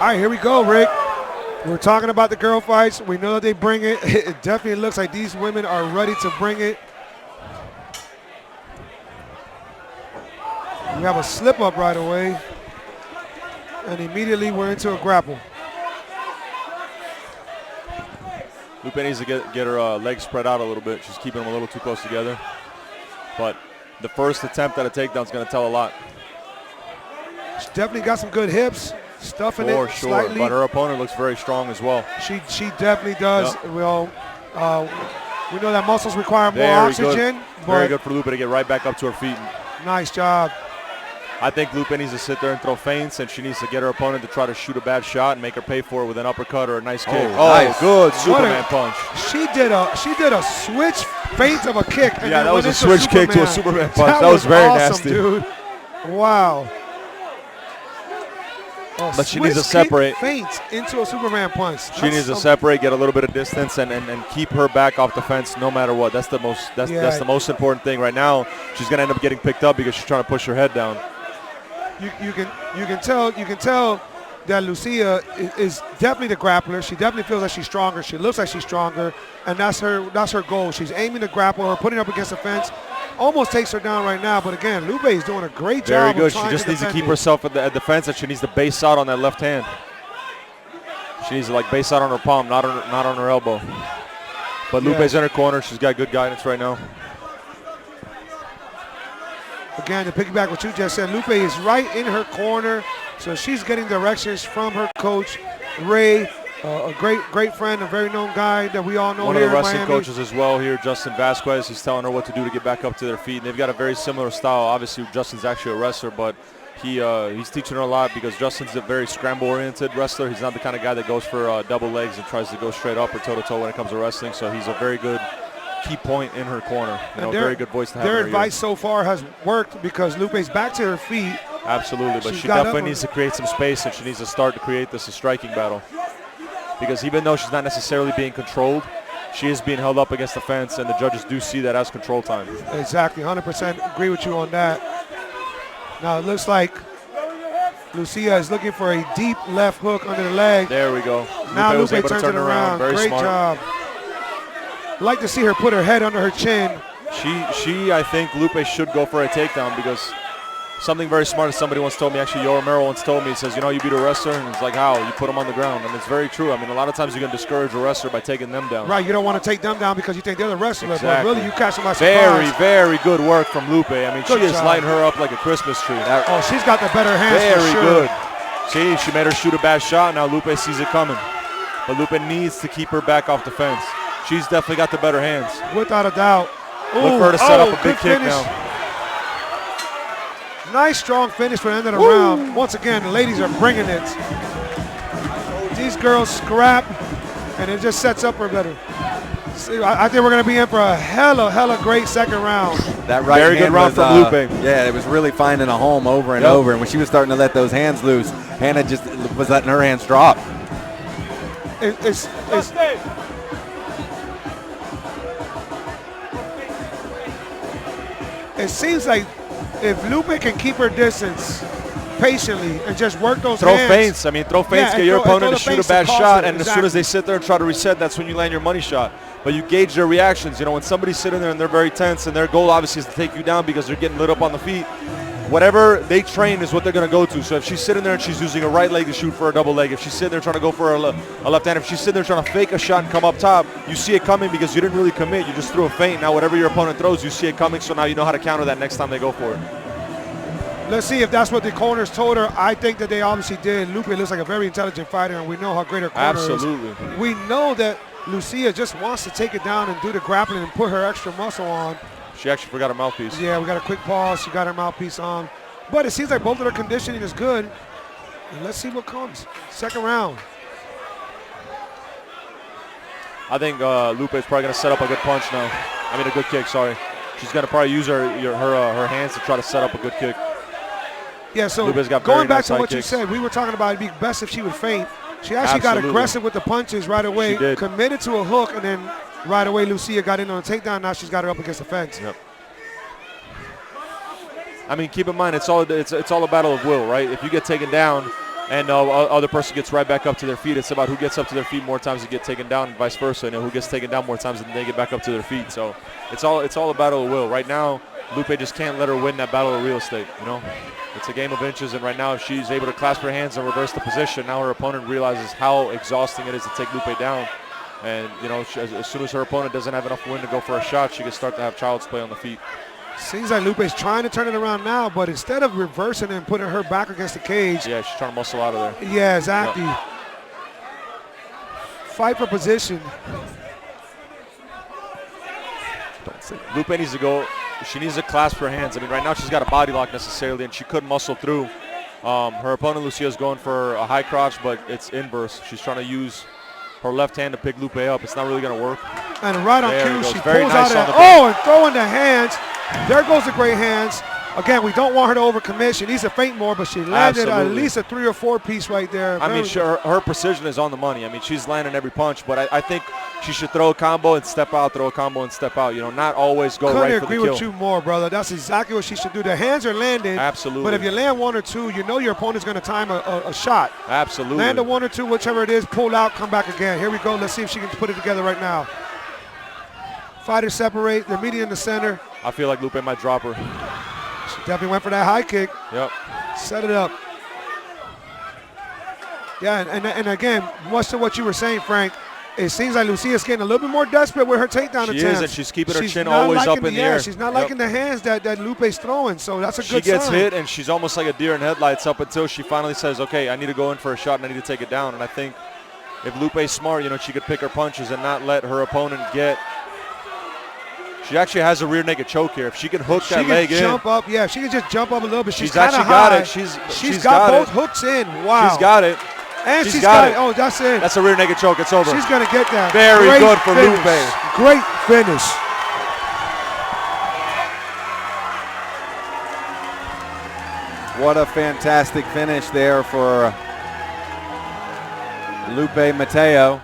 right, here we go, Rick. We're talking about the girl fights. We know that they bring it. It definitely looks like these women are ready to bring it. We have a slip up right away. And immediately we're into a grapple. Lupe needs to get her legs spread out a little bit. She's keeping them a little too close together. But the first attempt at a takedown is going to tell a lot. She's definitely got some good hips, stuffing For it sure, slightly. but her opponent looks very strong as well. She definitely does. Yep. Well, we know that muscles require more Very oxygen. good. Very good for Lupe to get right back up to her feet. Nice job. I think Lupe needs to sit there and throw feints, and she needs to get her opponent to try to shoot a bad shot and make her pay for it with an uppercut or a nice kick. Nice. Good Superman punch. She did a switch feint of a kick. And Yeah, then that was went a into switch kick to a Superman punch. That was very awesome, nasty. Dude. Wow. But she needs to separate. Feint into a Superman punch. She needs to separate, get a little bit of distance, and keep her back off the fence no matter what. That's the most important thing right now. She's gonna end up getting picked up because she's trying to push her head down. You can tell that Lucia is definitely the grappler. She definitely feels like she's stronger. She looks like she's stronger, and that's her goal. She's aiming to grapple her, putting her up against the fence. Almost takes her down right now, but again, Lupe is doing a great job. Very good. She just needs to keep herself at the fence, and she needs to base out on that left hand. She needs to like base out on her palm, not on her elbow. But Lupe's in her corner. She's got good guidance right now. Again, to piggyback what you just said, Lupe is right in her corner, so she's getting directions from her coach, Ray, a great friend, a very known guy that we all know One here of the in wrestling Miami. coaches as well here, Justin Vasquez. He's telling her what to do to get back up to their feet. And they've got a very similar style. Obviously, Justin's actually a wrestler, but he's teaching her a lot because Justin's a very scramble-oriented wrestler. He's not the kind of guy that goes for double legs and tries to go straight up or toe-to-toe when it comes to wrestling. So he's a very good key point in her corner. Very good voice to have. Their advice so far has worked because Lupe's back to her feet. Absolutely, but she definitely needs to create some space, and she needs to start to create this striking battle. Because even though she's not necessarily being controlled, she is being held up against the fence, and the judges do see that as control time. Exactly, 100% agree with you on that. Now it looks like Lucia is looking for a deep left hook under the leg. There we go. Now Lupe was Lupe able to turns turn it around. Very Great smart. job. Like to see her put her head under her chin. I think Lupe should go for a takedown because something very smart somebody once told me, actually Yo Romero once told me, he says, you beat a wrestler, and it's like, how? You put them on the ground, and it's very true. I mean, a lot of times you can discourage a wrestler by taking them down. Right, you don't want to take them down because you think they're the wrestler, Exactly. but really you catch them by surprise. Very good work from Lupe. I mean, Good she is job. lighting her up like a Christmas tree. She's got the better hands for Very sure. good. See, she made her shoot a bad shot. Now Lupe sees it coming. But Lupe needs to keep her back off the fence. She's definitely got the better hands. Without a doubt. Look for her to set up a big kick finish. now. Nice, strong finish for the end of the round. Once again, the ladies are bringing it. These girls scrap, and it just sets up her better. See, I think we're going to be in for a hella great second round. That right Very good hand round was, from Lupe. Yeah, it was really finding a home over and over. And when she was starting to let those hands loose, Hannah just was letting her hands drop. It seems like if Lupe can keep her distance patiently and just work those Throw hands. feints. I mean, throw feints, get your opponent to shoot a bad shot, and as soon as they sit there and try to reset, that's when you land your money shot. But you gauge their reactions. When somebody's sitting there and they're very tense, and their goal obviously is to take you down because they're getting lit up on the feet, whatever they train is what they're going to go to. So if she's sitting there and she's using a right leg to shoot for a double leg, if she's sitting there trying to go for a left hand, if she's sitting there trying to fake a shot and come up top, you see it coming because you didn't really commit. You just threw a feint. Now whatever your opponent throws, you see it coming, so now you know how to counter that next time they go for it. Let's see if that's what the corners told her. I think that they obviously did. Lupe looks like a very intelligent fighter, and we know how great her corner is. Absolutely. We know that Lucia just wants to take it down and do the grappling and put her extra muscle on. She actually forgot her mouthpiece. Yeah, we got a quick pause. She got her mouthpiece on. But it seems like both of their conditioning is good. And let's see what comes. Second round. I think Lupe is probably going to set up a good punch now. I mean, a good kick, sorry. She's going to probably use her hands to try to set up a good kick. Yeah, so Lupe's got going very back nice to what high you kicks. said, we were talking about it'd be best if she would feint. She actually got aggressive with the punches right away, She did. committed to a hook, and then right away Lucia got in on a takedown. Now she's got her up against the fence. Yep. I mean, keep in mind, it's all a battle of will, right? If you get taken down, and other person gets right back up to their feet. It's about who gets up to their feet more times and get taken down, and vice versa. You know, who gets taken down more times and they get back up to their feet. So it's all a battle of will. Right now, Lupe just can't let her win that battle of real estate. You know, it's a game of inches, and right now, if she's able to clasp her hands and reverse the position, now her opponent realizes how exhausting it is to take Lupe down. And you know, as soon as her opponent doesn't have enough wind to go for a shot, she can start to have child's play on the feet. Seems like Lupe's trying to turn it around now, but instead of reversing and putting her back against the cage. Yeah, she's trying to muscle out of there. Yeah, exactly. Yep. Fight for position. Lupe needs to go. She needs to clasp her hands. I mean, right now she's got a body lock necessarily, and she could muscle through. Her opponent, Lucia, is going for a high crotch, but it's inverse. She's trying to use her left hand to pick Lupe up. It's not really going to work. And right on cue, she pulls nice out and throwing the hands. There goes the great hands. Again, we don't want her to overcommit. She needs to feint more, but she landed at least a 3 or 4 piece right there. I mean, her precision is on the money. I mean, she's landing every punch, but I think she should throw a combo and step out, throw a combo and step out. You know, not always go right for the kill. Couldn't agree with you more, brother. That's exactly what she should do. The hands are landing. Absolutely. But if you land 1 or 2, you know your opponent's going to time a shot. Absolutely. Land a 1 or 2, whichever it is, pull out, come back again. Here we go. Let's see if she can put it together right now. Fighters separate. They're meeting in the center. I feel like Lupe might drop her. She definitely went for that high kick. Yep. Set it up. Yeah, and again, much to what you were saying, Frank, it seems like Lucia's getting a little bit more desperate with her takedown attempts. She is, and she's keeping her chin always up in the air. She's not liking the hands that Lupe's throwing, so that's a good sign. She gets hit, and she's almost like a deer in headlights up until she finally says, okay, I need to go in for a shot, and I need to take it down. And I think if Lupe's smart, you know, she could pick her punches and not let her opponent get. She actually has a rear naked choke here. If she can hook that leg in. She can jump up. Yeah, if she can just jump up a little bit. She's actually got it. She's got both hooks in. Wow. She's got it. And she's got it. Oh, that's it. That's a rear naked choke. It's over. She's going to get that. Very good for Lupe. Great finish. What a fantastic finish there for Lupe Mateo.